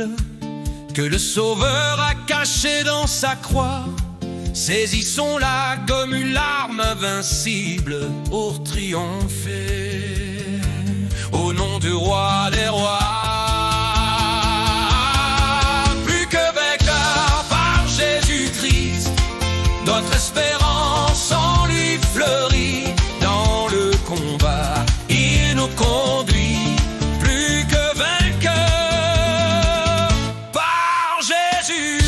Bible que le Sauveur a caché dans sa croix. Saisissons-la comme une larme invincible pour triompher au nom du roi des rois. Plus que vainqueur par Jésus-Christ, notre espérance en lui fleurit. Dans le combat, il nous conduit. Plus que vainqueur par Jésus.